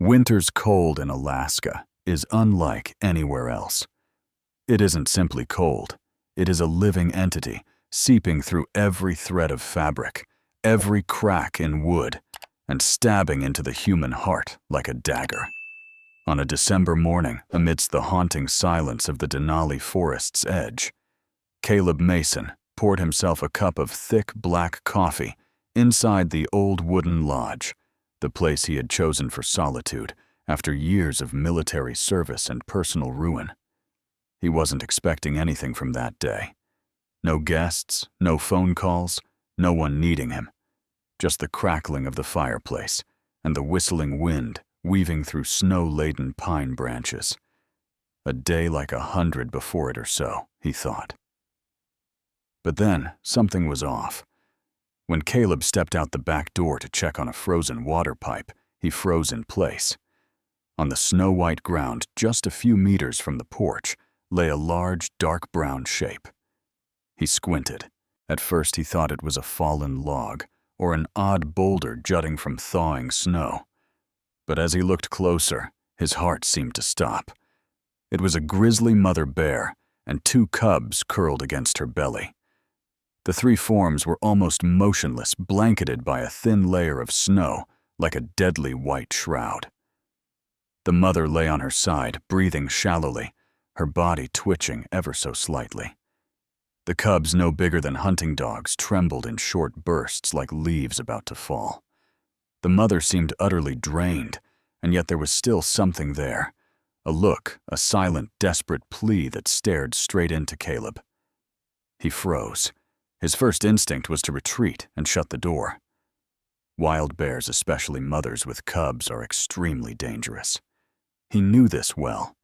Winter's cold in Alaska is unlike anywhere else. It isn't simply cold. It is a living entity, seeping through every thread of fabric, every crack in wood, and stabbing into the human heart like a dagger. On a December morning, amidst the haunting silence of the Denali forest's edge, Caleb Mason poured himself a cup of thick black coffee inside the old wooden lodge, the place he had chosen for solitude after years of military service and personal ruin. He wasn't expecting anything from that day. No guests, no phone calls, no one needing him. Just the crackling of the fireplace and the whistling wind weaving through snow-laden pine branches. A day like 100 before it or so, he thought. But then, something was off. When Caleb stepped out the back door to check on a frozen water pipe, he froze in place. On the snow-white ground just a few meters from the porch lay a large, dark brown shape. He squinted. At first he thought it was a fallen log or an odd boulder jutting from thawing snow. But as he looked closer, his heart seemed to stop. It was a grizzly mother bear and 2 cubs curled against her belly. The 3 forms were almost motionless, blanketed by a thin layer of snow, like a deadly white shroud. The mother lay on her side, breathing shallowly, her body twitching ever so slightly. The cubs, no bigger than hunting dogs, trembled in short bursts like leaves about to fall. The mother seemed utterly drained, and yet there was still something there, a look, a silent, desperate plea that stared straight into Caleb. He froze. His first instinct was to retreat and shut the door. Wild bears, especially mothers with cubs, are extremely dangerous. He knew this well.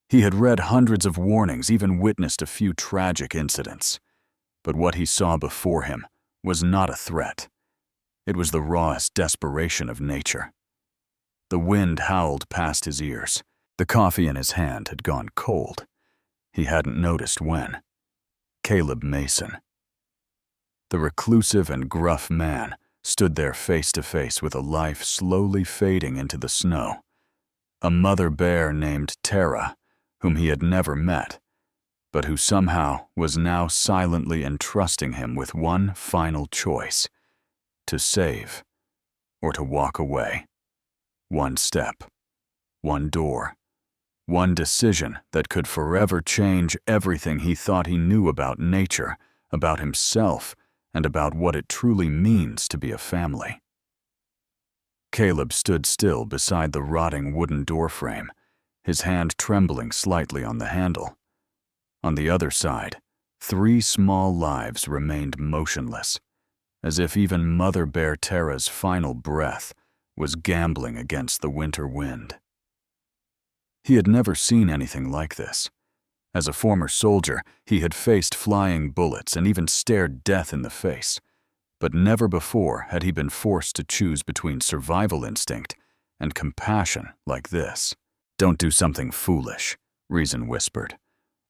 He had read hundreds of warnings, even witnessed a few tragic incidents. But what he saw before him was not a threat. It was the rawest desperation of nature. The wind howled past his ears. The coffee in his hand had gone cold. He hadn't noticed when. Caleb Mason. The reclusive and gruff man stood there face to face with a life slowly fading into the snow. A mother bear named Tara, whom he had never met, but who somehow was now silently entrusting him with one final choice: to save or to walk away. One step, one door, one decision that could forever change everything he thought he knew about nature, about himself, and about what it truly means to be a family. Caleb stood still beside the rotting wooden doorframe, his hand trembling slightly on the handle. On the other side, 3 small lives remained motionless, as if even Mother Bear Tara's final breath was gambling against the winter wind. He had never seen anything like this. As a former soldier, he had faced flying bullets and even stared death in the face, but never before had he been forced to choose between survival instinct and compassion like this. "Don't do something foolish," Reason whispered.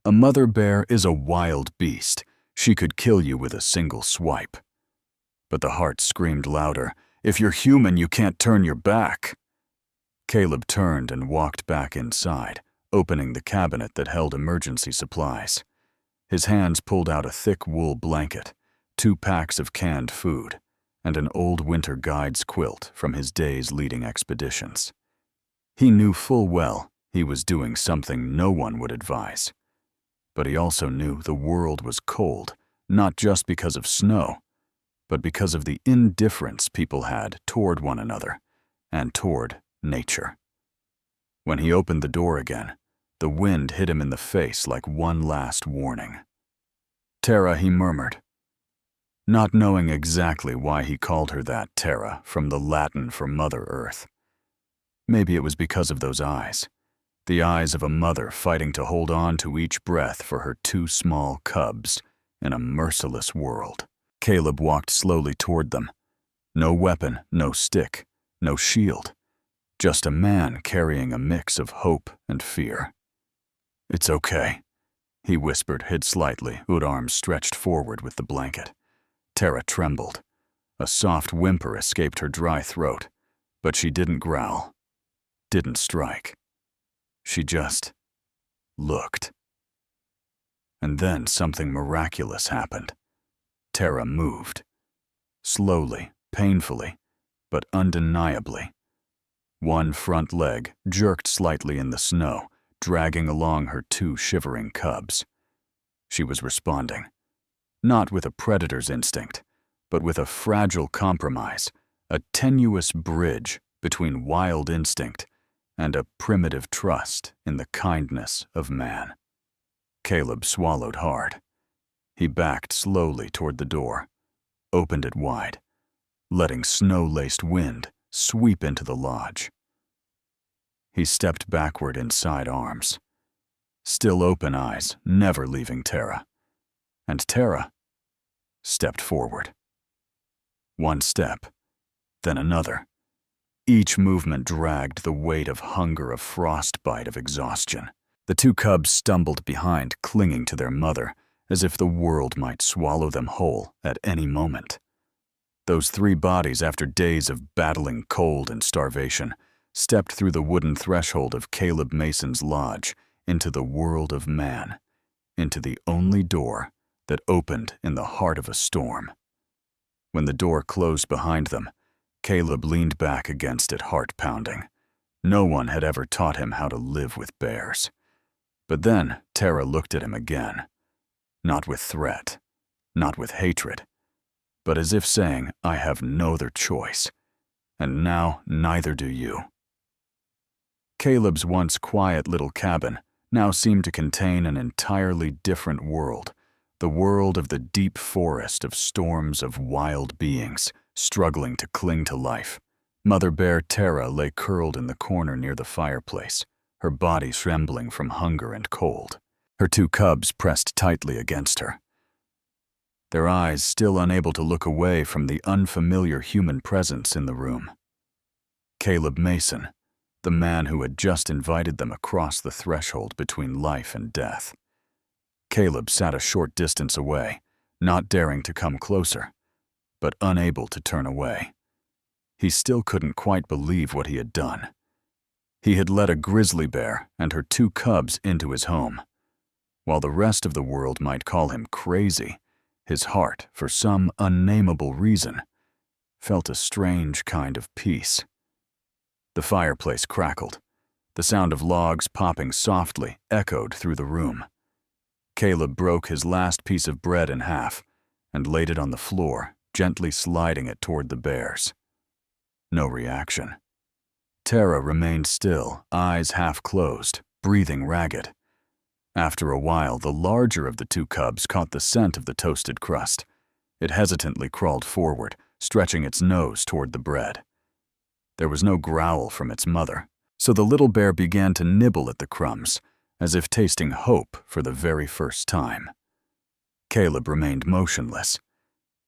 "A mother bear is a wild beast. She could kill you with a single swipe." But the heart screamed louder, "If you're human, you can't turn your back." Caleb turned and walked back inside, opening the cabinet that held emergency supplies. His hands pulled out a thick wool blanket, 2 packs of canned food, and an old winter guide's quilt from his days leading expeditions. He knew full well he was doing something no one would advise. But he also knew the world was cold, not just because of snow, but because of the indifference people had toward one another and toward nature. When he opened the door again, the wind hit him in the face like one last warning. "Tara," he murmured, not knowing exactly why he called her that, Tara, from the Latin for Mother Earth. Maybe it was because of those eyes, the eyes of a mother fighting to hold on to each breath for her 2 small cubs in a merciless world. Caleb walked slowly toward them. No weapon, no stick, no shield. Just a man carrying a mix of hope and fear. "It's okay," he whispered, hid slightly, with arms stretched forward with the blanket. Tara trembled. A soft whimper escaped her dry throat, but she didn't growl. didn't strike. She just looked. And then something miraculous happened. Tara moved. Slowly, painfully, but undeniably. One front leg jerked slightly in the snow, dragging along her two shivering cubs. She was responding, not with a predator's instinct, but with a fragile compromise, a tenuous bridge between wild instinct and a primitive trust in the kindness of man. Caleb swallowed hard. He backed slowly toward the door, opened it wide, letting snow-laced wind sweep into the lodge. He stepped backward inside arms, still open eyes never leaving Tara. And Tara stepped forward. One step, then another. Each movement dragged the weight of hunger, of frostbite, of exhaustion. The two cubs stumbled behind, clinging to their mother, as if the world might swallow them whole at any moment. Those three bodies, after days of battling cold and starvation, stepped through the wooden threshold of Caleb Mason's lodge into the world of man, into the only door that opened in the heart of a storm. When the door closed behind them, Caleb leaned back against it, heart pounding. No one had ever taught him how to live with bears. But then Tara looked at him again, not with threat, not with hatred, but as if saying, I have no other choice, and now neither do you. Caleb's once quiet little cabin now seemed to contain an entirely different world, the world of the deep forest of storms of wild beings struggling to cling to life. Mother Bear Tara lay curled in the corner near the fireplace, her body trembling from hunger and cold, her two cubs pressed tightly against her. Their eyes still unable to look away from the unfamiliar human presence in the room. Caleb Mason, the man who had just invited them across the threshold between life and death. Caleb sat a short distance away, not daring to come closer, but unable to turn away. He still couldn't quite believe what he had done. He had let a grizzly bear and her two cubs into his home. While the rest of the world might call him crazy, his heart, for some unnameable reason, felt a strange kind of peace. The fireplace crackled. The sound of logs popping softly echoed through the room. Caleb broke his last piece of bread in half and laid it on the floor, gently sliding it toward the bears. No reaction. Tara remained still, eyes half closed, breathing ragged. After a while, the larger of the two cubs caught the scent of the toasted crust. It hesitantly crawled forward, stretching its nose toward the bread. There was no growl from its mother, so the little bear began to nibble at the crumbs, as if tasting hope for the very first time. Caleb remained motionless.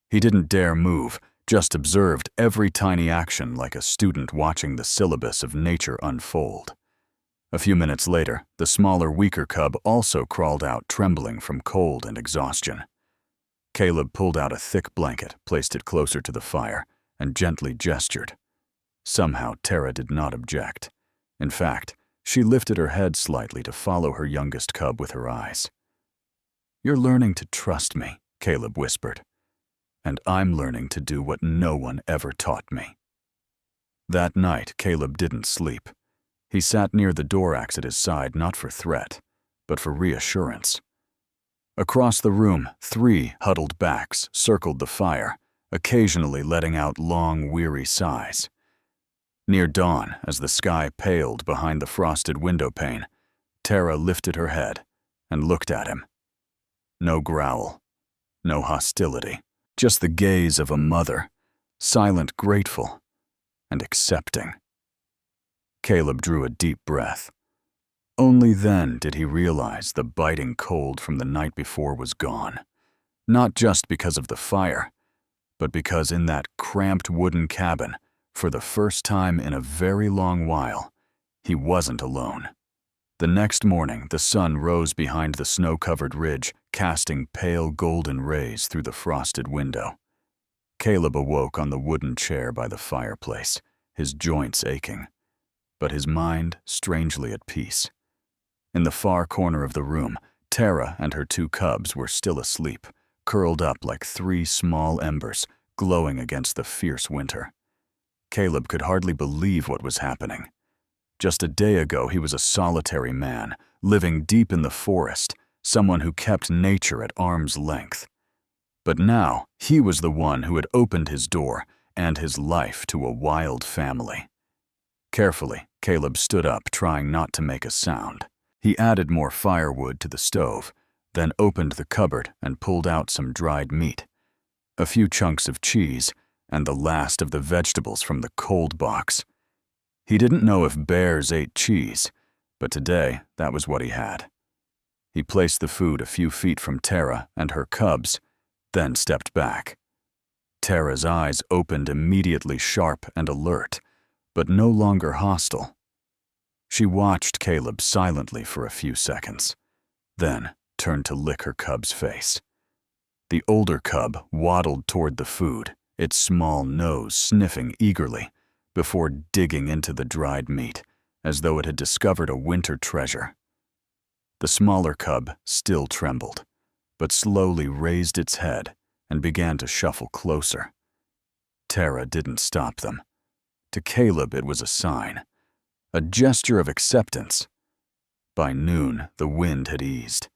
He didn't dare move, just observed every tiny action like a student watching the syllabus of nature unfold. A few minutes later, the smaller, weaker cub also crawled out, trembling from cold and exhaustion. Caleb pulled out a thick blanket, placed it closer to the fire, and gently gestured. Somehow, Tara did not object. In fact, she lifted her head slightly to follow her youngest cub with her eyes. "You're learning to trust me," Caleb whispered. "And I'm learning to do what no one ever taught me." That night, Caleb didn't sleep. He sat near the door axe at his side, not for threat, but for reassurance. Across the room, three huddled backs circled the fire, occasionally letting out long, weary sighs. Near dawn, as the sky paled behind the frosted window pane, Tara lifted her head and looked at him. No growl, no hostility, just the gaze of a mother, silent, grateful, and accepting. Caleb drew a deep breath. Only then did he realize the biting cold from the night before was gone, not just because of the fire, but because in that cramped wooden cabin, for the first time in a very long while, he wasn't alone. The next morning, the sun rose behind the snow-covered ridge, casting pale golden rays through the frosted window. Caleb awoke on the wooden chair by the fireplace, his joints aching. but his mind strangely at peace. In the far corner of the room, Tara and her 2 cubs were still asleep, curled up like 3 small embers, glowing against the fierce winter. Caleb could hardly believe what was happening. Just a day ago, he was a solitary man, living deep in the forest, someone who kept nature at arm's length. But now, he was the one who had opened his door and his life to a wild family. Carefully, Caleb stood up, trying not to make a sound. He added more firewood to the stove, then opened the cupboard and pulled out some dried meat, a few chunks of cheese, and the last of the vegetables from the cold box. He didn't know if bears ate cheese, but today that was what he had. He placed the food a few feet from Tara and her cubs, then stepped back. Tara's eyes opened immediately, sharp and alert, but no longer hostile. She watched Caleb silently for a few seconds, then turned to lick her cub's face. The older cub waddled toward the food, its small nose sniffing eagerly, before digging into the dried meat, as though it had discovered a winter treasure. The smaller cub still trembled, but slowly raised its head and began to shuffle closer. Tara didn't stop them. To Caleb, it was a sign, a gesture of acceptance. By noon, the wind had eased.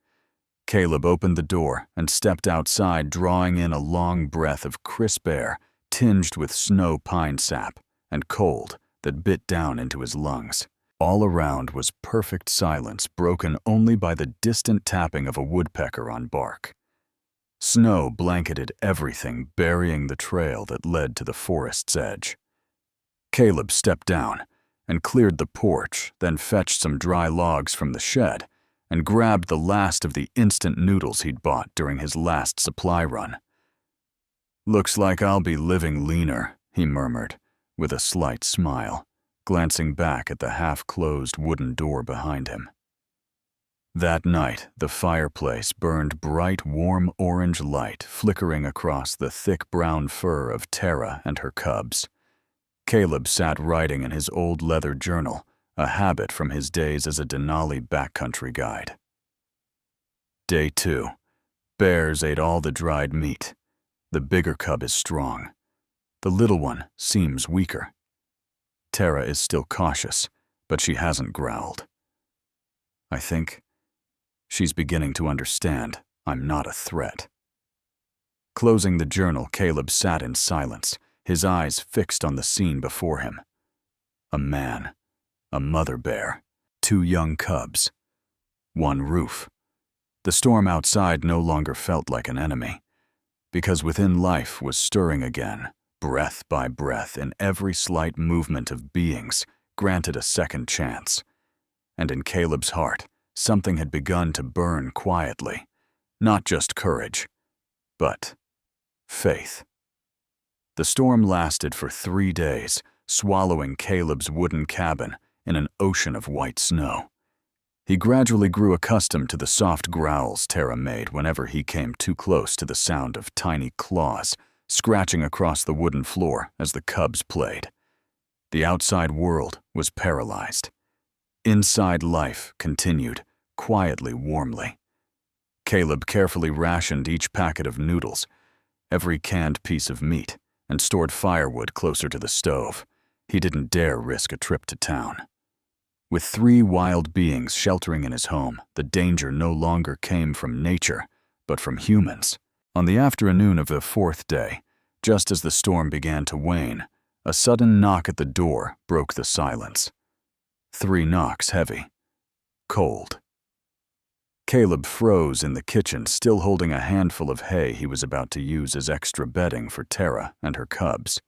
Caleb opened the door and stepped outside, drawing in a long breath of crisp air tinged with snow pine sap and cold that bit down into his lungs. All around was perfect silence, broken only by the distant tapping of a woodpecker on bark. Snow blanketed everything, burying the trail that led to the forest's edge. Caleb stepped down and cleared the porch, then fetched some dry logs from the shed and grabbed the last of the instant noodles he'd bought during his last supply run. "Looks like I'll be living leaner," he murmured, with a slight smile, glancing back at the half-closed wooden door behind him. That night, the fireplace burned bright, warm orange light flickering across the thick brown fur of Tara and her cubs. Caleb sat writing in his old leather journal, a habit from his days as a Denali backcountry guide. Day 2. Bears ate all the dried meat. The bigger cub is strong. The little one seems weaker. Tara is still cautious, but she hasn't growled. I think she's beginning to understand I'm not a threat. Closing the journal, Caleb sat in silence, his eyes fixed on the scene before him. A man, a mother bear, 2 young cubs, 1 roof. The storm outside no longer felt like an enemy, because within life was stirring again, breath by breath, in every slight movement of beings granted a second chance. And in Caleb's heart, something had begun to burn quietly, not just courage, but faith. The storm lasted for 3 days, swallowing Caleb's wooden cabin in an ocean of white snow. He gradually grew accustomed to the soft growls Tara made whenever he came too close to the sound of tiny claws scratching across the wooden floor as the cubs played. The outside world was paralyzed. Inside life continued, quietly, warmly. Caleb carefully rationed each packet of noodles, every canned piece of meat, and stored firewood closer to the stove. He didn't dare risk a trip to town. With 3 wild beings sheltering in his home, the danger no longer came from nature, but from humans. On the afternoon of the 4th day, just as the storm began to wane, a sudden knock at the door broke the silence. 3 knocks, heavy, cold. Caleb froze in the kitchen, still holding a handful of hay he was about to use as extra bedding for Tara and her cubs.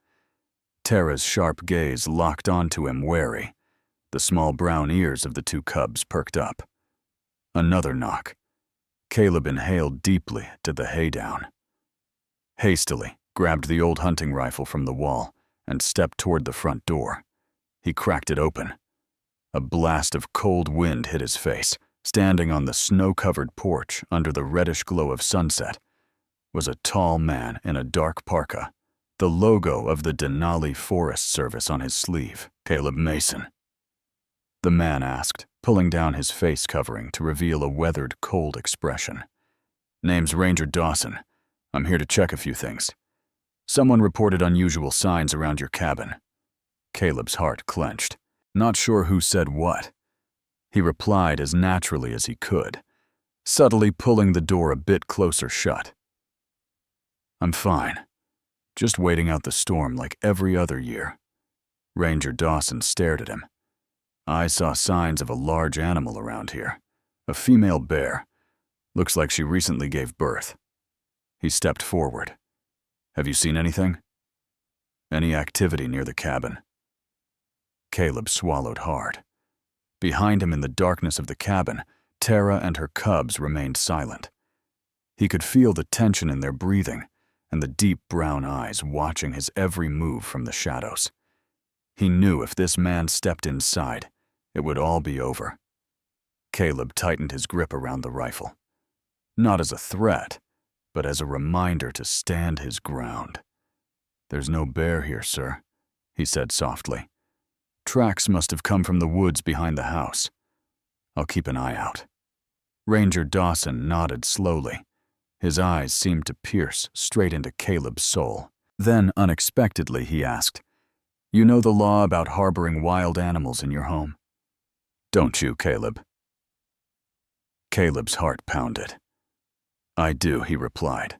Tara's sharp gaze locked onto him, wary. The small brown ears of the 2 cubs perked up. Another knock. Caleb inhaled deeply to the hay down. Hastily, grabbed the old hunting rifle from the wall and stepped toward the front door. He cracked it open. A blast of cold wind hit his face. Standing on the snow-covered porch under the reddish glow of sunset was a tall man in a dark parka, the logo of the Denali Forest Service on his sleeve. Caleb Mason. the man asked, pulling down his face covering to reveal a weathered, cold expression. Name's Ranger Dawson. I'm here to check a few things. Someone reported unusual signs around your cabin. Caleb's heart clenched, not sure who said what. He replied as naturally as he could, subtly pulling the door a bit closer shut. I'm fine. Just waiting out the storm like every other year. Ranger Dawson stared at him. I saw signs of a large animal around here. A female bear. Looks like she recently gave birth. He stepped forward. Have you seen anything? Any activity near the cabin? Caleb swallowed hard. Behind him in the darkness of the cabin, Tara and her cubs remained silent. He could feel the tension in their breathing and the deep brown eyes watching his every move from the shadows. He knew if this man stepped inside, it would all be over. Caleb tightened his grip around the rifle. Not as a threat, but as a reminder to stand his ground. There's no bear here, sir, he said softly. Tracks must have come from the woods behind the house. I'll keep an eye out. Ranger Dawson nodded slowly. His eyes seemed to pierce straight into Caleb's soul. Then, unexpectedly, he asked, You know the law about harboring wild animals in your home? Don't you, Caleb? Caleb's heart pounded. I do, he replied.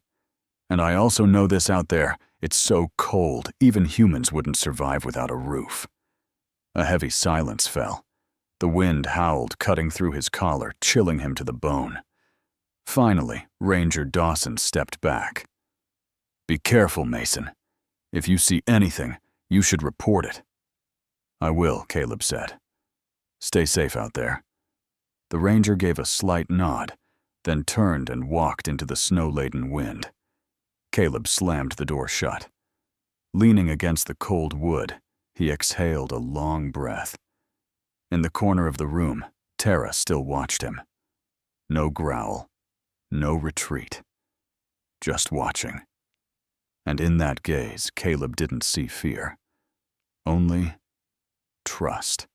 And I also know this out there. It's so cold, even humans wouldn't survive without a roof. A heavy silence fell. The wind howled, cutting through his collar, chilling him to the bone. Finally, Ranger Dawson stepped back. Be careful, Mason. If you see anything, you should report it. I will, Caleb said. Stay safe out there. The ranger gave a slight nod, then turned and walked into the snow-laden wind. Caleb slammed the door shut. Leaning against the cold wood, he exhaled a long breath. In the corner of the room, Tara still watched him. No growl, no retreat. Just watching. And in that gaze, Caleb didn't see fear. Only trust.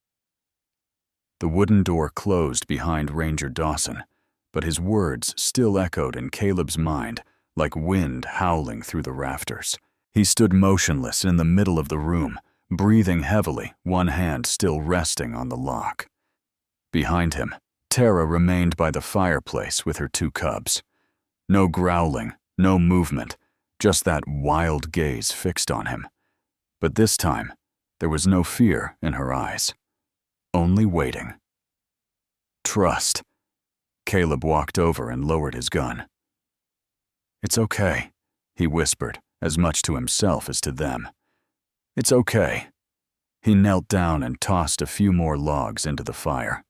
The wooden door closed behind Ranger Dawson, but his words still echoed in Caleb's mind like wind howling through the rafters. He stood motionless in the middle of the room, breathing heavily, one hand still resting on the lock. Behind him, Tara remained by the fireplace with her two cubs. No growling, no movement, just that wild gaze fixed on him. But this time, there was no fear in her eyes. Only waiting. Trust. Caleb walked over and lowered his gun. It's okay, he whispered, as much to himself as to them. It's okay. He knelt down and tossed a few more logs into the fire.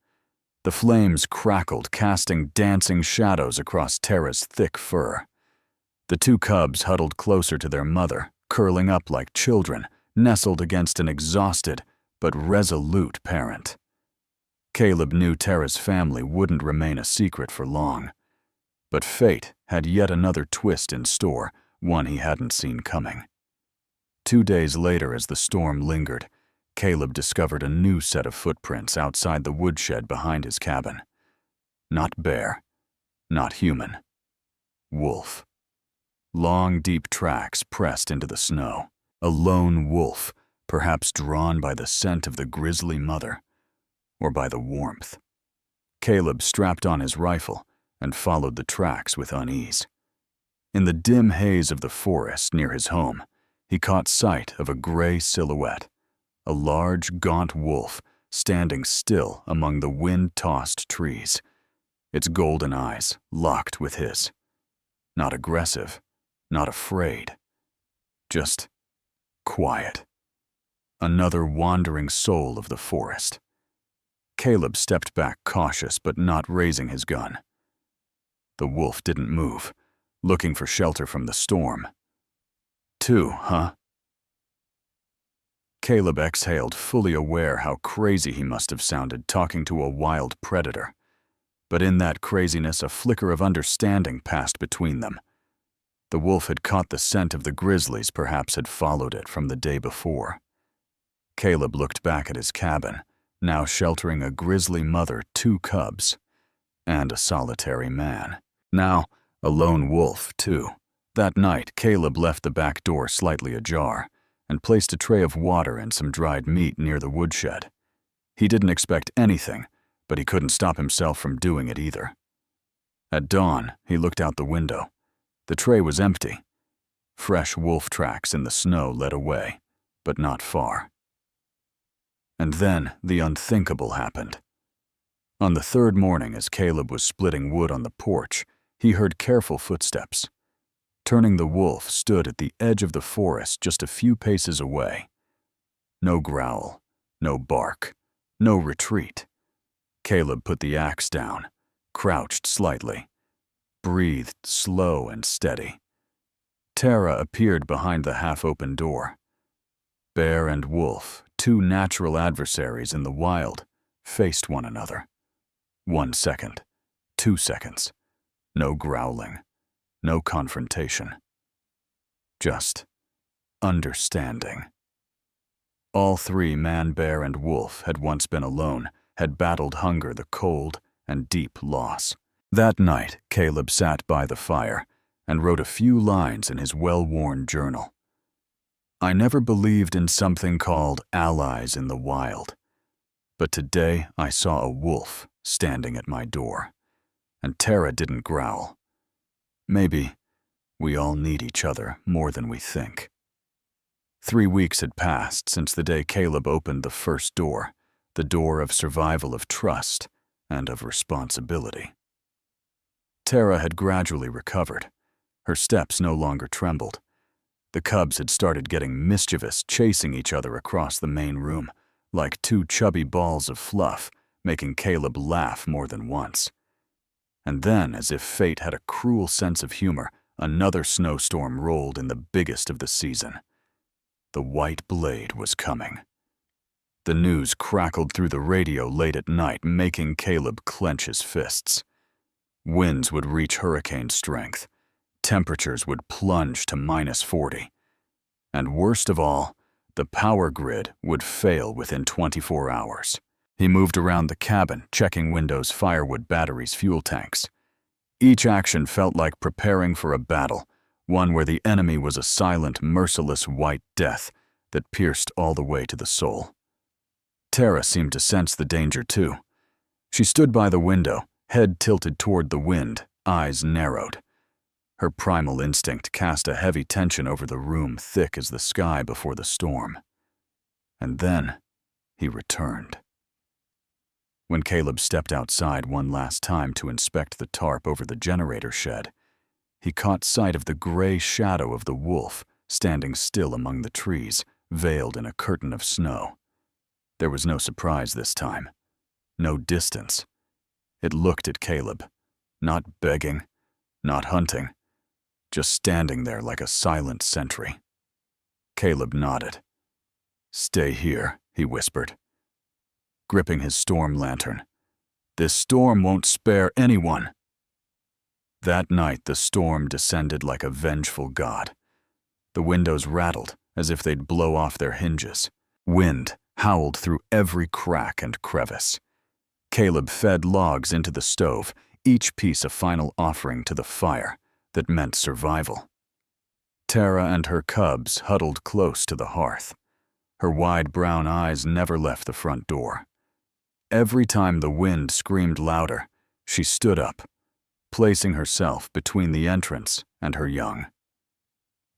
The flames crackled, casting dancing shadows across Tara's thick fur. The two cubs huddled closer to their mother, curling up like children, nestled against an exhausted but resolute parent. Caleb knew Tara's family wouldn't remain a secret for long. But fate had yet another twist in store, one he hadn't seen coming. 2 days later, as the storm lingered, Caleb discovered a new set of footprints outside the woodshed behind his cabin. Not bear, not human. Wolf. Long, deep tracks pressed into the snow. A lone wolf, perhaps drawn by the scent of the grizzly mother, or by the warmth. Caleb strapped on his rifle and followed the tracks with unease. In the dim haze of the forest near his home, he caught sight of a gray silhouette, a large, gaunt wolf standing still among the wind-tossed trees, its golden eyes locked with his. Not aggressive, not afraid, just quiet. Another wandering soul of the forest. Caleb stepped back cautious but not raising his gun. The wolf didn't move, looking for shelter from the storm. 2, huh? Caleb exhaled, fully aware how crazy he must have sounded talking to a wild predator. But in that craziness, a flicker of understanding passed between them. The wolf had caught the scent of the grizzlies, perhaps had followed it from the day before. Caleb looked back at his cabin, now sheltering a grizzly mother, 2 cubs, and a solitary man. Now, a lone wolf, too. That night, Caleb left the back door slightly ajar and placed a tray of water and some dried meat near the woodshed. He didn't expect anything, but he couldn't stop himself from doing it either. At dawn, he looked out the window. The tray was empty. Fresh wolf tracks in the snow led away, but not far. And then the unthinkable happened. On the 3rd morning, as Caleb was splitting wood on the porch, he heard careful footsteps. Turning, the wolf stood at the edge of the forest just a few paces away. No growl, no bark, no retreat. Caleb put the axe down, crouched slightly, breathed slow and steady. Tara appeared behind the half-open door. Bear and wolf, 2 natural adversaries in the wild, faced one another. 1 second, 2 seconds, no growling, no confrontation. Just understanding. All 3, man, bear, and wolf, had once been alone, had battled hunger, the cold, and deep loss. That night, Caleb sat by the fire and wrote a few lines in his well-worn journal. I never believed in something called allies in the wild, but today I saw a wolf standing at my door, and Tara didn't growl. Maybe we all need each other more than we think. 3 weeks had passed since the day Caleb opened the first door, the door of survival, of trust, and of responsibility. Tara had gradually recovered. Her steps no longer trembled. The cubs had started getting mischievous, chasing each other across the main room, like 2 chubby balls of fluff, making Caleb laugh more than once. And then, as if fate had a cruel sense of humor, another snowstorm rolled in the biggest of the season. The white blade was coming. The news crackled through the radio late at night, making Caleb clench his fists. Winds would reach hurricane strength. Temperatures would plunge to -40. And worst of all, the power grid would fail within 24 hours. He moved around the cabin, checking windows, firewood, batteries, fuel tanks. Each action felt like preparing for a battle, one where the enemy was a silent, merciless white death that pierced all the way to the soul. Tara seemed to sense the danger too. She stood by the window, head tilted toward the wind, eyes narrowed. Her primal instinct cast a heavy tension over the room, thick as the sky before the storm. And then he returned. When Caleb stepped outside one last time to inspect the tarp over the generator shed, he caught sight of the gray shadow of the wolf standing still among the trees, veiled in a curtain of snow. There was no surprise this time, no distance. It looked at Caleb, not begging, not hunting, just standing there like a silent sentry. Caleb nodded. "Stay here," he whispered, gripping his storm lantern. "This storm won't spare anyone." That night, the storm descended like a vengeful god. The windows rattled as if they'd blow off their hinges. Wind howled through every crack and crevice. Caleb fed logs into the stove, each piece a final offering to the fire that meant survival. Tara and her cubs huddled close to the hearth. Her wide brown eyes never left the front door. Every time the wind screamed louder, she stood up, placing herself between the entrance and her young.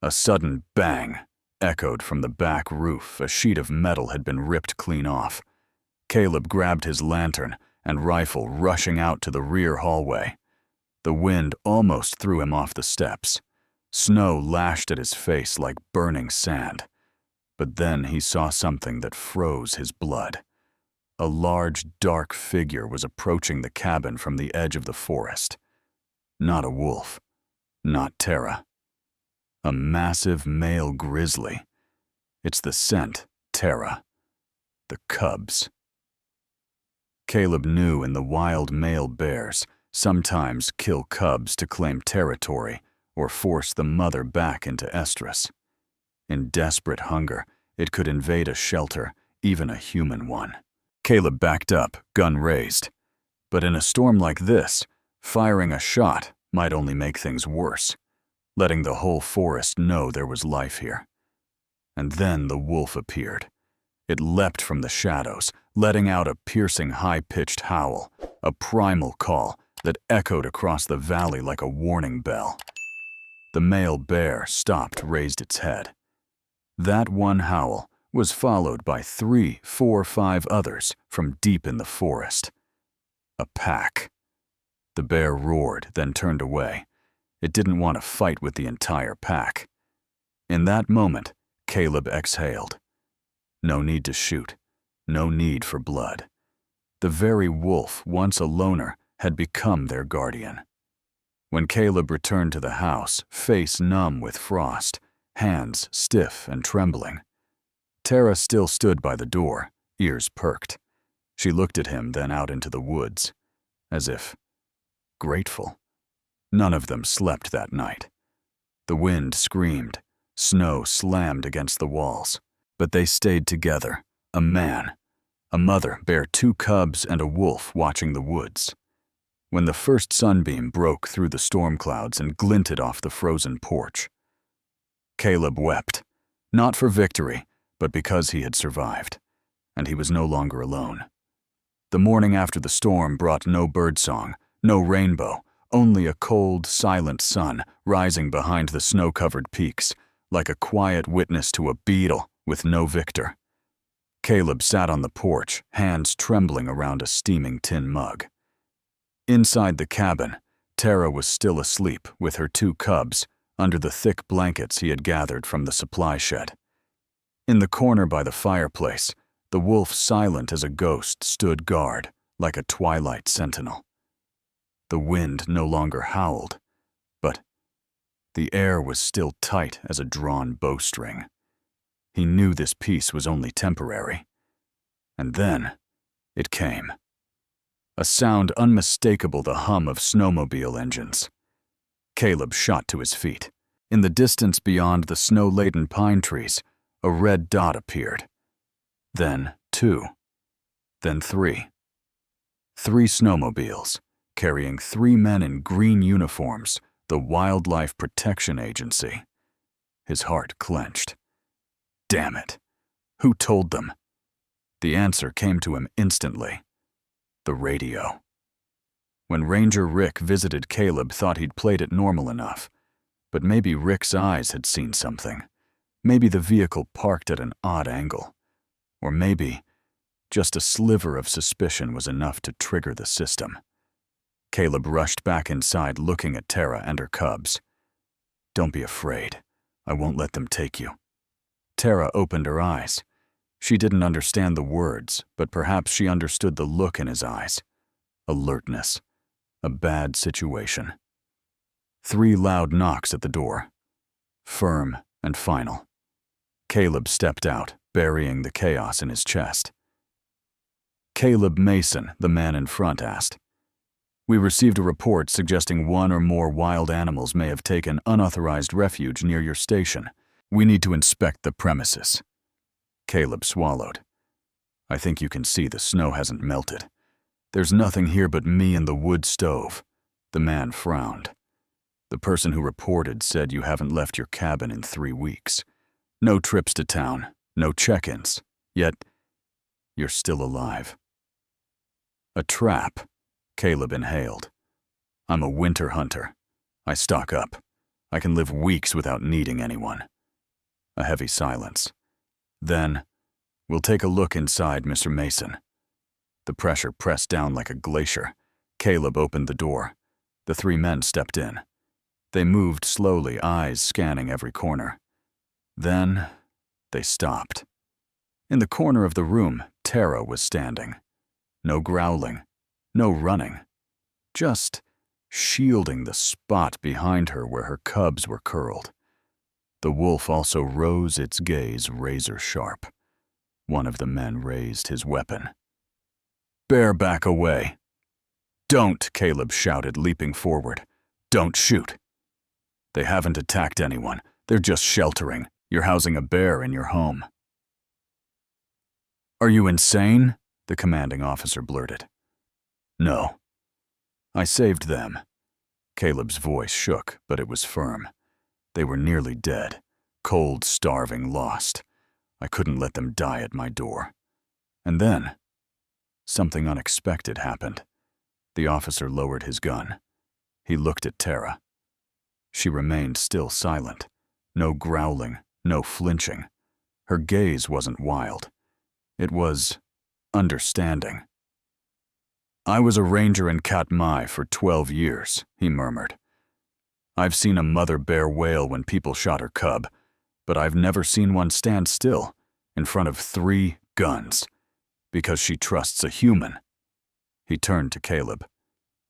A sudden bang echoed from the back roof. A sheet of metal had been ripped clean off. Caleb grabbed his lantern and rifle, rushing out to the rear hallway. The wind almost threw him off the steps. Snow lashed at his face like burning sand. But then he saw something that froze his blood. A large, dark figure was approaching the cabin from the edge of the forest. Not a wolf, not Tara. A massive male grizzly. It's the scent, Tara. The cubs. Caleb knew in the wild male bears sometimes kill cubs to claim territory or force the mother back into estrus. In desperate hunger, it could invade a shelter, even a human one. Caleb backed up, gun raised. But in a storm like this, firing a shot might only make things worse, letting the whole forest know there was life here. And then the wolf appeared. It leapt from the shadows, letting out a piercing high-pitched howl, a primal call that echoed across the valley like a warning bell. The male bear stopped, raised its head. That one howl was followed by 3, 4, 5 others from deep in the forest. A pack. The bear roared, then turned away. It didn't want to fight with the entire pack. In that moment, Caleb exhaled. No need to shoot. No need for blood. The very wolf, once a loner, had become their guardian. When Caleb returned to the house, face numb with frost, hands stiff and trembling, Tara still stood by the door, ears perked. She looked at him, then out into the woods, as if grateful. None of them slept that night. The wind screamed, snow slammed against the walls, but they stayed together, a man, a mother bear 2 cubs and a wolf watching the woods. When the first sunbeam broke through the storm clouds and glinted off the frozen porch, Caleb wept, not for victory, but because he had survived, and he was no longer alone. The morning after the storm brought no birdsong, no rainbow, only a cold, silent sun rising behind the snow-covered peaks, like a quiet witness to a beetle with no victor. Caleb sat on the porch, hands trembling around a steaming tin mug. Inside the cabin, Tara was still asleep with her 2 cubs under the thick blankets he had gathered from the supply shed. In the corner by the fireplace, the wolf, silent as a ghost, stood guard like a twilight sentinel. The wind no longer howled, but the air was still tight as a drawn bowstring. He knew this peace was only temporary. And then it came. A sound unmistakable, the hum of snowmobile engines. Caleb shot to his feet. In the distance beyond the snow-laden pine trees, a red dot appeared. Then 2. Then 3. 3 snowmobiles, carrying 3 men in green uniforms, the Wildlife Protection Agency. His heart clenched. Damn it. Who told them? The answer came to him instantly. The radio. When Ranger Rick visited Caleb, thought he'd played it normal enough. But maybe Rick's eyes had seen something. Maybe the vehicle parked at an odd angle. Or maybe just a sliver of suspicion was enough to trigger the system. Caleb rushed back inside, looking at Tara and her cubs. Don't be afraid. I won't let them take you. Tara opened her eyes. She didn't understand the words, but perhaps she understood the look in his eyes. Alertness. A bad situation. 3 loud knocks at the door. Firm and final. Caleb stepped out, burying the chaos in his chest. Caleb Mason, the man in front, asked. We received a report suggesting 1 or more wild animals may have taken unauthorized refuge near your station. We need to inspect the premises. Caleb swallowed. I think you can see the snow hasn't melted. There's nothing here but me and the wood stove. The man frowned. The person who reported said you haven't left your cabin in 3 weeks. No trips to town, no check-ins. Yet, you're still alive. A trap, Caleb inhaled. I'm a winter hunter. I stock up. I can live weeks without needing anyone. A heavy silence. Then, we'll take a look inside, Mr. Mason. The pressure pressed down like a glacier. Caleb opened the door. The 3 men stepped in. They moved slowly, eyes scanning every corner. Then, they stopped. In the corner of the room, Tara was standing. No growling, no running. Just shielding the spot behind her where her cubs were curled. The wolf also rose its gaze razor sharp. One of the men raised his weapon. Bear back away. Don't, Caleb shouted, leaping forward. Don't shoot. They haven't attacked anyone. They're just sheltering. You're housing a bear in your home. Are you insane? the commanding officer blurted. No. I saved them. Caleb's voice shook, but it was firm. They were nearly dead, cold, starving, lost. I couldn't let them die at my door. And then, something unexpected happened. The officer lowered his gun. He looked at Tara. She remained still silent. No growling, no flinching. Her gaze wasn't wild. It was understanding. I was a ranger in Katmai for 12 years, he murmured. I've seen a mother bear wail when people shot her cub, but I've never seen one stand still in front of 3 guns because she trusts a human. He turned to Caleb.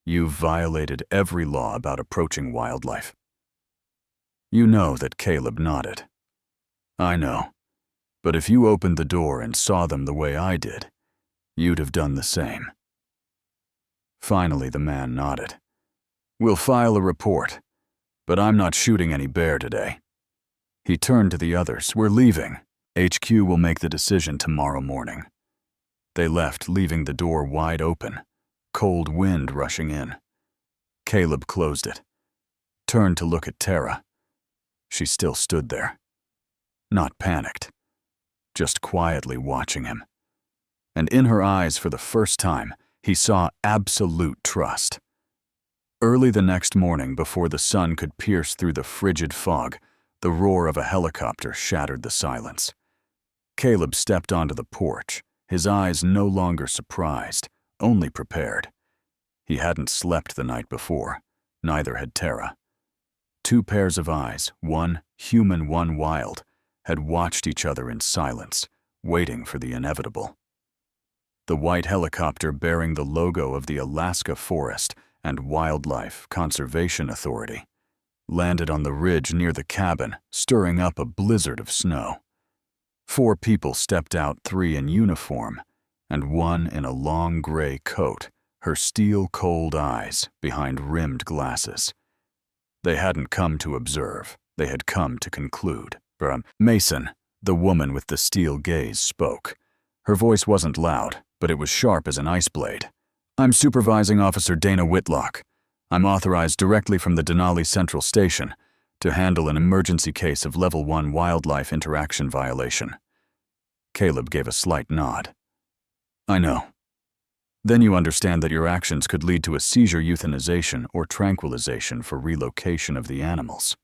You've violated every law about approaching wildlife. You know that Caleb nodded. I know, but if you opened the door and saw them the way I did, you'd have done the same. Finally, the man nodded. We'll file a report, but I'm not shooting any bear today. He turned to the others. We're leaving. HQ will make the decision tomorrow morning. They left, leaving the door wide open, cold wind rushing in. Caleb closed it, turned to look at Tara. She still stood there, not panicked, just quietly watching him. And in her eyes, for the first time, he saw absolute trust. Early the next morning, before the sun could pierce through the frigid fog, the roar of a helicopter shattered the silence. Caleb stepped onto the porch, his eyes no longer surprised, only prepared. He hadn't slept the night before, neither had Tara. 2 pairs of eyes, one human, one wild, had watched each other in silence, waiting for the inevitable. The white helicopter bearing the logo of the Alaska Forest and Wildlife Conservation Authority landed on the ridge near the cabin, stirring up a blizzard of snow. 4 people stepped out, 3 in uniform, and 1 in a long gray coat, her steel-cold eyes behind rimmed glasses. They hadn't come to observe, they had come to conclude. Mason, the woman with the steel gaze, spoke. Her voice wasn't loud, but it was sharp as an ice blade. I'm Supervising Officer Dana Whitlock. I'm authorized directly from the Denali Central Station to handle an emergency case of Level 1 wildlife interaction violation. Caleb gave a slight nod. I know. Then you understand that your actions could lead to a seizure euthanization or tranquilization for relocation of the animals.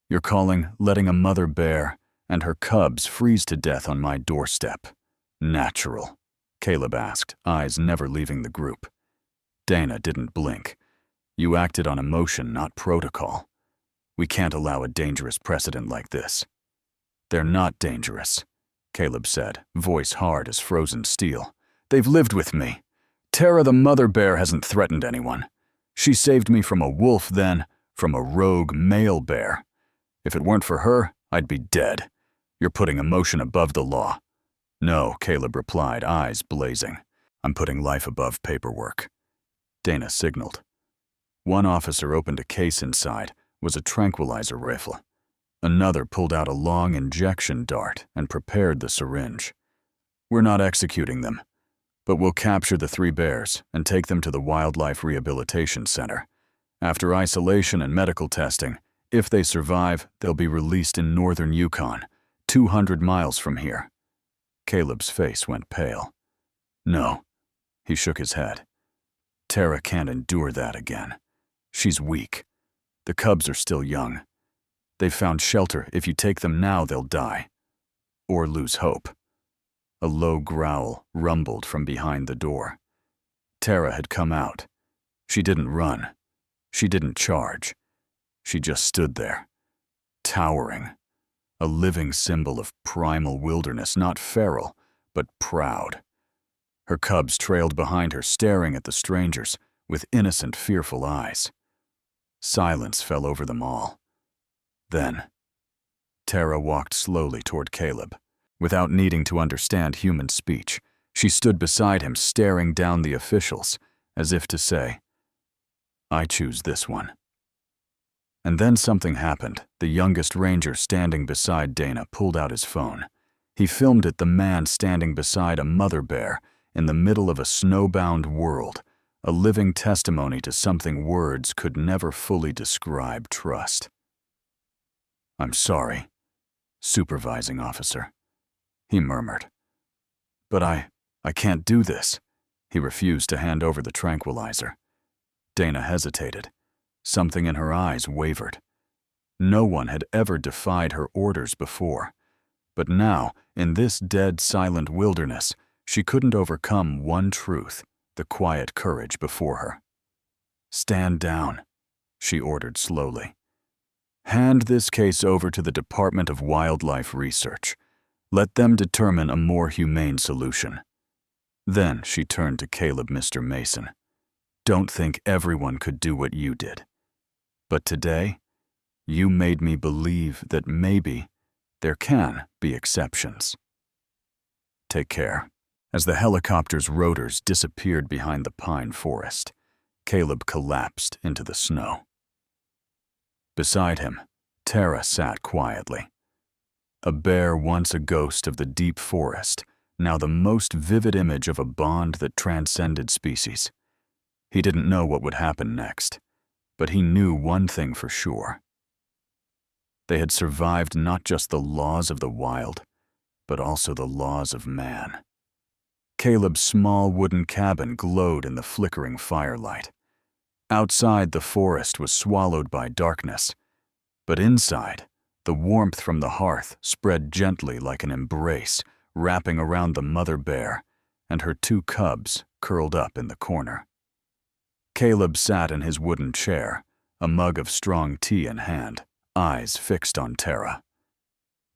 You're calling letting a mother bear and her cubs freeze to death on my doorstep natural? Caleb asked, eyes never leaving the group. Dana didn't blink. You acted on emotion, not protocol. We can't allow a dangerous precedent like this. They're not dangerous, Caleb said, voice hard as frozen steel. They've lived with me. Tara the mother bear hasn't threatened anyone. She saved me from a wolf, then from a rogue male bear. If it weren't for her, I'd be dead. You're putting emotion above the law. No, Caleb replied, eyes blazing. I'm putting life above paperwork. Dana signaled. One officer opened a case inside, was a tranquilizer rifle. Another pulled out a long injection dart and prepared the syringe. We're not executing them, but we'll capture the 3 bears and take them to the Wildlife Rehabilitation Center. After isolation and medical testing, if they survive, they'll be released in northern Yukon, 200 miles from here. Caleb's face went pale. No, he shook his head. Tara can't endure that again. She's weak. The cubs are still young. They've found shelter. If you take them now, they'll die. Or lose hope. A low growl rumbled from behind the door. Tara had come out. She didn't run. She didn't charge. She just stood there, towering. A living symbol of primal wilderness, not feral, but proud. Her cubs trailed behind her, staring at the strangers with innocent, fearful eyes. Silence fell over them all. Then, Tara walked slowly toward Caleb. Without needing to understand human speech, she stood beside him, staring down the officials, as if to say, I choose this one. And then something happened. The youngest ranger standing beside Dana pulled out his phone. He filmed it, the man standing beside a mother bear in the middle of a snowbound world, a living testimony to something words could never fully describe: trust. "I'm sorry, supervising officer," he murmured. "But I can't do this." He refused to hand over the tranquilizer. Dana hesitated. Something in her eyes wavered. No one had ever defied her orders before. But now, in this dead, silent wilderness, she couldn't overcome one truth, the quiet courage before her. "Stand down," she ordered slowly. "Hand this case over to the Department of Wildlife Research. Let them determine a more humane solution." Then she turned to Caleb, "Mr. Mason, don't think everyone could do what you did. But today, you made me believe that maybe there can be exceptions. Take care." As the helicopter's rotors disappeared behind the pine forest, Caleb collapsed into the snow. Beside him, Tara sat quietly. A bear once a ghost of the deep forest, now the most vivid image of a bond that transcended species. He didn't know what would happen next, but he knew one thing for sure. They had survived not just the laws of the wild, but also the laws of man. Caleb's small wooden cabin glowed in the flickering firelight. Outside, the forest was swallowed by darkness, but inside, the warmth from the hearth spread gently like an embrace, wrapping around the mother bear and her 2 cubs curled up in the corner. Caleb sat in his wooden chair, a mug of strong tea in hand, eyes fixed on Tara.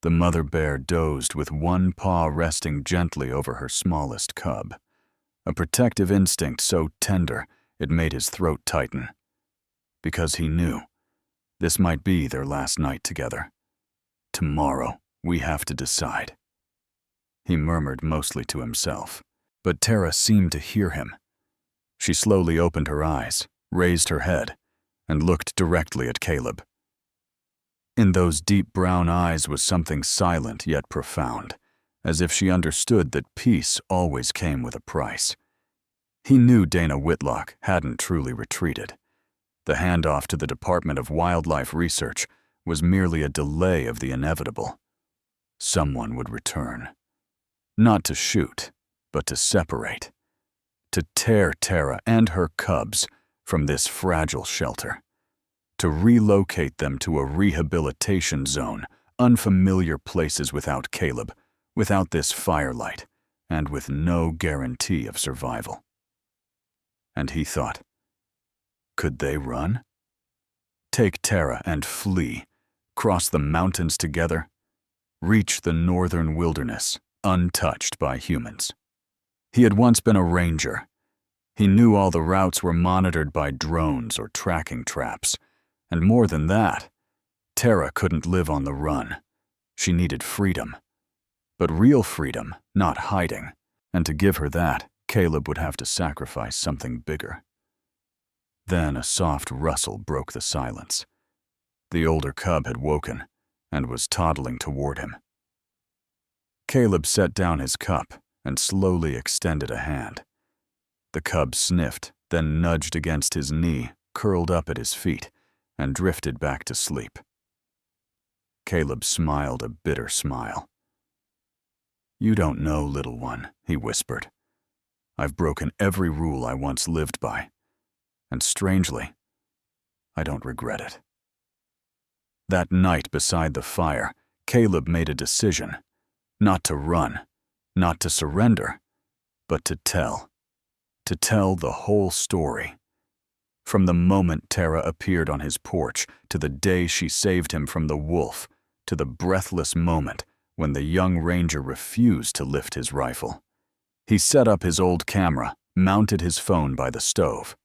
The mother bear dozed with one paw resting gently over her smallest cub, a protective instinct so tender it made his throat tighten. Because he knew this might be their last night together. "Tomorrow, we have to decide," he murmured mostly to himself, but Tara seemed to hear him. She slowly opened her eyes, raised her head, and looked directly at Caleb. In those deep brown eyes was something silent yet profound, as if she understood that peace always came with a price. He knew Dana Whitlock hadn't truly retreated. The handoff to the Department of Wildlife Research was merely a delay of the inevitable. Someone would return. Not to shoot, but to separate. To tear Tara and her cubs from this fragile shelter. To relocate them to a rehabilitation zone, unfamiliar places without Caleb, without this firelight, and with no guarantee of survival. And he thought, could they run? Take Tara and flee, cross the mountains together, reach the northern wilderness untouched by humans. He had once been a ranger. He knew all the routes were monitored by drones or tracking traps. And more than that, Tara couldn't live on the run. She needed freedom. But real freedom, not hiding. And to give her that, Caleb would have to sacrifice something bigger. Then a soft rustle broke the silence. The older cub had woken and was toddling toward him. Caleb set down his cup and slowly extended a hand. The cub sniffed, then nudged against his knee, curled up at his feet, and drifted back to sleep. Caleb smiled a bitter smile. "You don't know, little one," he whispered. "I've broken every rule I once lived by, and strangely, I don't regret it." That night beside the fire, Caleb made a decision, not to run, not to surrender, but to tell the whole story. From the moment Tara appeared on his porch, to the day she saved him from the wolf, to the breathless moment when the young ranger refused to lift his rifle. He set up his old camera, mounted his phone by the stove,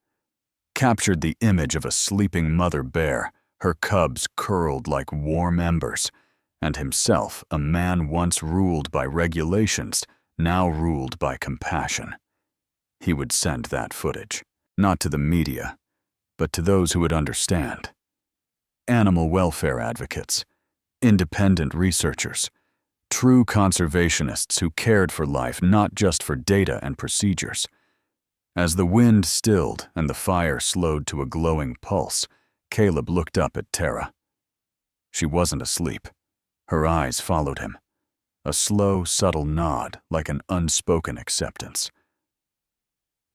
captured the image of a sleeping mother bear, her cubs curled like warm embers, and himself, a man once ruled by regulations, now ruled by compassion. He would send that footage, not to the media, but to those who would understand. Animal welfare advocates, independent researchers, True conservationists who cared for life, not just for data and procedures. As the wind stilled and the fire slowed to a glowing pulse, Caleb looked up at Tara. She wasn't asleep. Her eyes followed him. A slow, subtle nod, like an unspoken acceptance.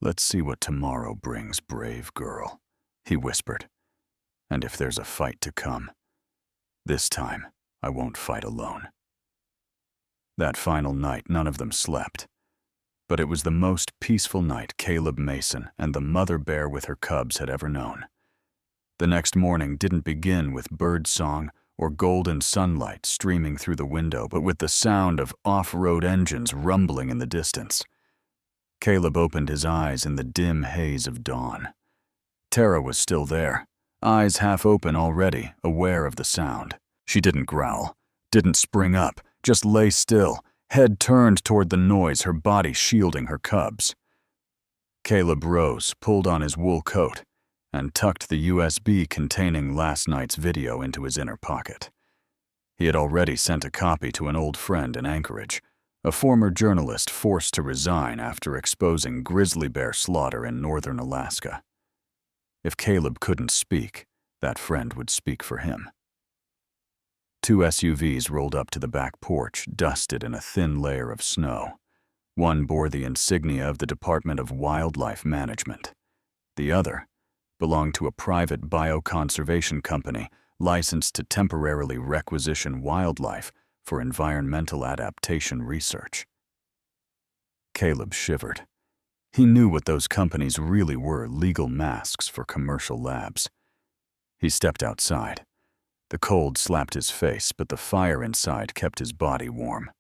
"Let's see what tomorrow brings, brave girl," he whispered. "And if there's a fight to come, this time I won't fight alone." That final night, none of them slept. But it was the most peaceful night Caleb Mason and the mother bear with her cubs had ever known. The next morning didn't begin with bird song or golden sunlight streaming through the window, but with the sound of off-road engines rumbling in the distance. Caleb opened his eyes in the dim haze of dawn. Tara was still there, eyes half open already, aware of the sound. She didn't growl, didn't spring up, just lay still, head turned toward the noise, her body shielding her cubs. Caleb rose, pulled on his wool coat, and tucked the USB containing last night's video into his inner pocket. He had already sent a copy to an old friend in Anchorage, a former journalist forced to resign after exposing grizzly bear slaughter in northern Alaska. If Caleb couldn't speak, that friend would speak for him. 2 SUVs rolled up to the back porch, dusted in a thin layer of snow. One bore the insignia of the Department of Wildlife Management. The other belonged to a private bioconservation company licensed to temporarily requisition wildlife for environmental adaptation research. Caleb shivered. He knew what those companies really were, legal masks for commercial labs. He stepped outside. The cold slapped his face, but the fire inside kept his body warm.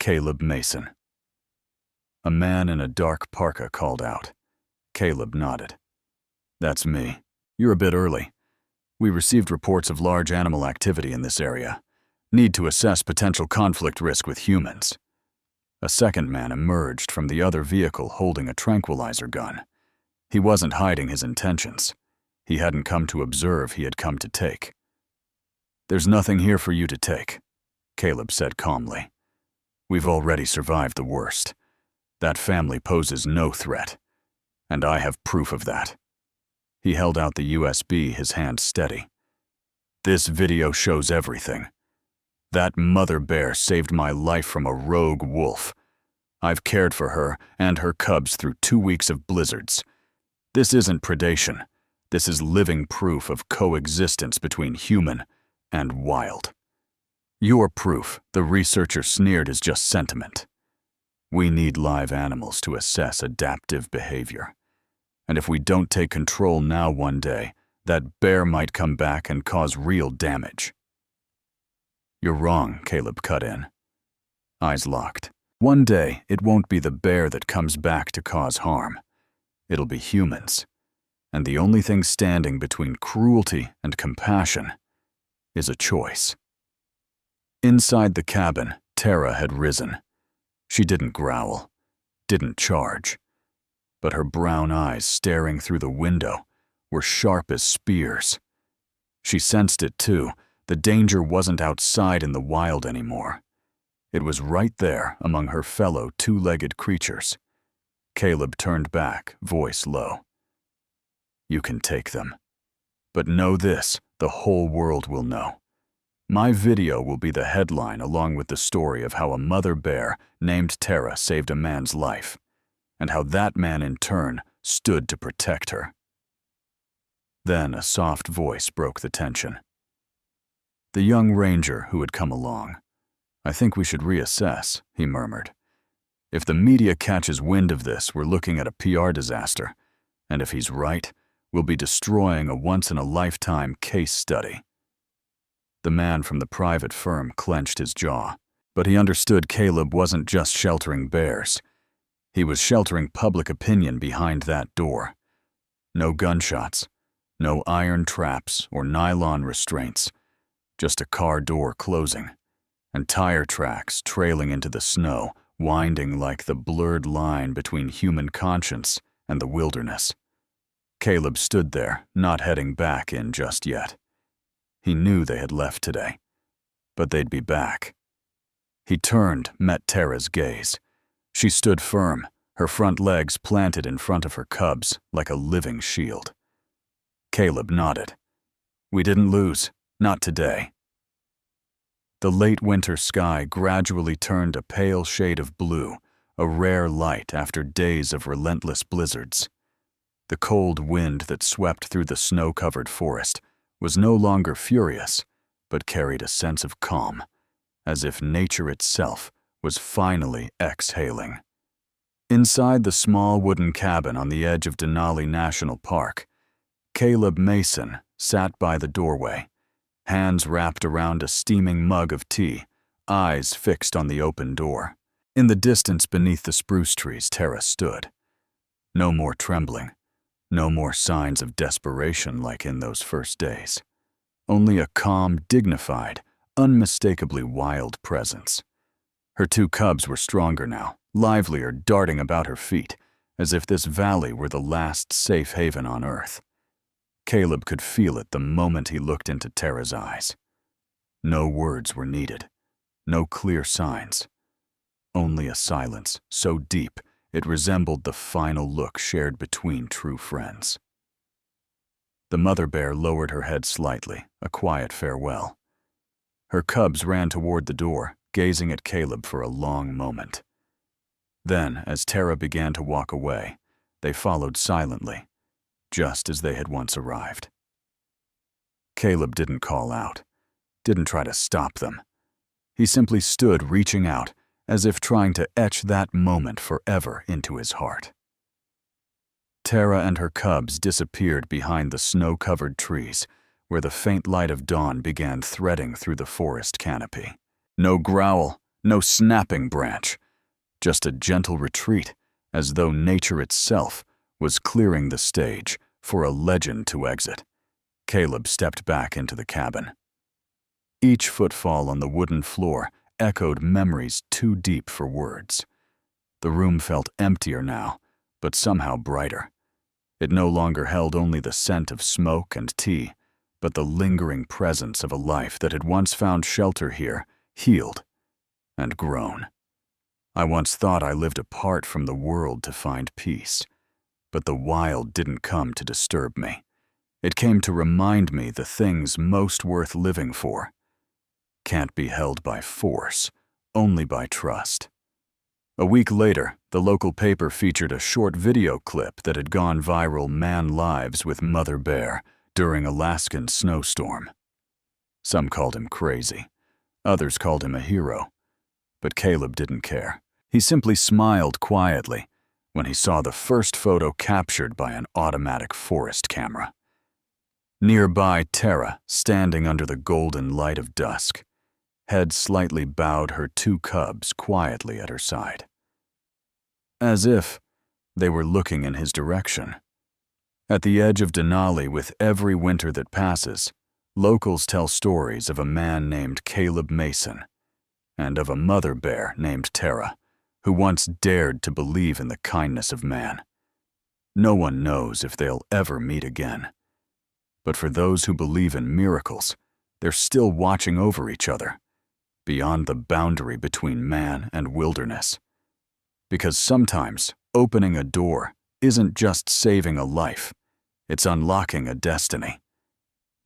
Caleb Mason. A man in a dark parka called out. Caleb nodded. "That's me. You're a bit early. We received reports of large animal activity in this area. Need to assess potential conflict risk with humans." A second man emerged from the other vehicle holding a tranquilizer gun. He wasn't hiding his intentions. He hadn't come to observe, he had come to take. "There's nothing here for you to take," Caleb said calmly. "We've already survived the worst. That family poses no threat, and I have proof of that." He held out the USB, his hand steady. "This video shows everything. That mother bear saved my life from a rogue wolf. I've cared for her and her cubs through 2 weeks of blizzards. This isn't predation. This is living proof of coexistence between human and wild. Your proof, the researcher sneered, is just sentiment. We need live animals to assess adaptive behavior. And if we don't take control now, one day, that bear might come back and cause real damage." "You're wrong," Caleb cut in. Eyes locked. "One day, it won't be the bear that comes back to cause harm. It'll be humans. And the only thing standing between cruelty and compassion is a choice." Inside the cabin, Tara had risen. She didn't growl, didn't charge. But her brown eyes staring through the window were sharp as spears. She sensed it too. The danger wasn't outside in the wild anymore. It was right there among her fellow two-legged creatures. Caleb turned back, voice low. "You can take them. But know this, the whole world will know. My video will be the headline along with the story of how a mother bear named Tara saved a man's life, and how that man in turn stood to protect her." Then a soft voice broke the tension. The young ranger who had come along. "I think we should reassess," he murmured. "If the media catches wind of this, we're looking at a PR disaster. And if he's right, we'll be destroying a once-in-a-lifetime case study." The man from the private firm clenched his jaw, but he understood Caleb wasn't just sheltering bears. He was sheltering public opinion behind that door. No gunshots, no iron traps or nylon restraints, just a car door closing, and tire tracks trailing into the snow, winding like the blurred line between human conscience and the wilderness. Caleb stood there, not heading back in just yet. He knew they had left today, but they'd be back, He turned, met Tara's gaze. She stood firm, her front legs planted in front of her cubs like a living shield. Caleb nodded. We didn't lose, not today. The late winter sky gradually turned a pale shade of blue, a rare light after days of relentless blizzards. The cold wind that swept through the snow-covered forest was no longer furious, but carried a sense of calm, as if nature itself was finally exhaling. Inside the small wooden cabin on the edge of Denali National Park, Caleb Mason sat by the doorway, hands wrapped around a steaming mug of tea, eyes fixed on the open door. In the distance beneath the spruce trees, Tara stood. No more trembling, no more signs of desperation like in those first days. Only a calm, dignified, unmistakably wild presence. Her two cubs were stronger now, livelier, darting about her feet, as if this valley were the last safe haven on earth. Caleb could feel it the moment he looked into Tara's eyes. No words were needed, no clear signs. Only a silence so deep it resembled the final look shared between true friends. The mother bear lowered her head slightly, a quiet farewell. Her cubs ran toward the door, gazing at Caleb for a long moment. Then, as Tara began to walk away, they followed silently, just as they had once arrived. Caleb didn't call out, didn't try to stop them. He simply stood reaching out, as if trying to etch that moment forever into his heart. Tara and her cubs disappeared behind the snow-covered trees, where the faint light of dawn began threading through the forest canopy. No growl, no snapping branch, just a gentle retreat, as though nature itself was clearing the stage for a legend to exit. Caleb stepped back into the cabin. Each footfall on the wooden floor echoed memories too deep for words. The room felt emptier now, but somehow brighter. It no longer held only the scent of smoke and tea, but the lingering presence of a life that had once found shelter here, healed, and grown. I once thought I lived apart from the world to find peace, but the wild didn't come to disturb me. It came to remind me the things most worth living for can't be held by force, only by trust. A week later, the local paper featured a short video clip that had gone viral: man lives with mother bear during Alaskan snowstorm. Some called him crazy. Others called him a hero. But Caleb didn't care. He simply smiled quietly when he saw the first photo captured by an automatic forest camera. Nearby, Tara, standing under the golden light of dusk, head slightly bowed, her two cubs quietly at her side. As if they were looking in his direction. At the edge of Denali, with every winter that passes, locals tell stories of a man named Caleb Mason and of a mother bear named Tara, who once dared to believe in the kindness of man. No one knows if they'll ever meet again. But for those who believe in miracles, they're still watching over each other, beyond the boundary between man and wilderness. Because sometimes opening a door isn't just saving a life, it's unlocking a destiny.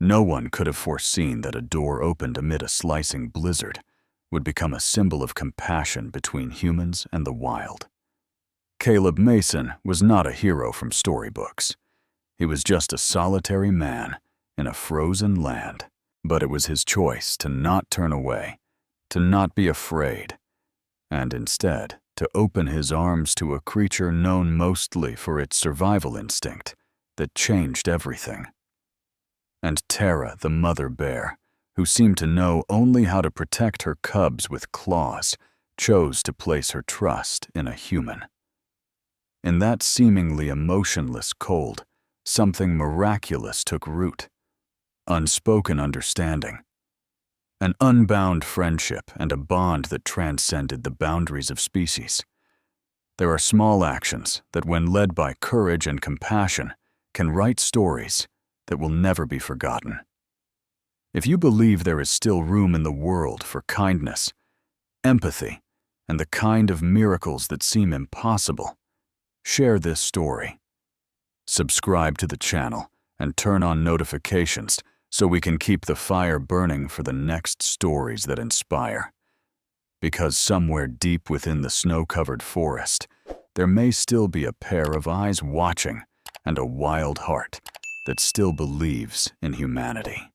No one could have foreseen that a door opened amid a slicing blizzard would become a symbol of compassion between humans and the wild. Caleb Mason was not a hero from storybooks. He was just a solitary man in a frozen land. But it was his choice to not turn away, to not be afraid, and instead to open his arms to a creature known mostly for its survival instinct that changed everything. And Tara, the mother bear, who seemed to know only how to protect her cubs with claws, chose to place her trust in a human. In that seemingly emotionless cold, something miraculous took root. Unspoken understanding. An unbound friendship and a bond that transcended the boundaries of species. There are small actions that, when led by courage and compassion, can write stories that will never be forgotten. If you believe there is still room in the world for kindness, empathy, and the kind of miracles that seem impossible. Share this story. Subscribe to the channel and turn on notifications so we can keep the fire burning for the next stories that inspire. Because somewhere deep within the snow-covered forest, there may still be a pair of eyes watching and a wild heart that still believes in humanity.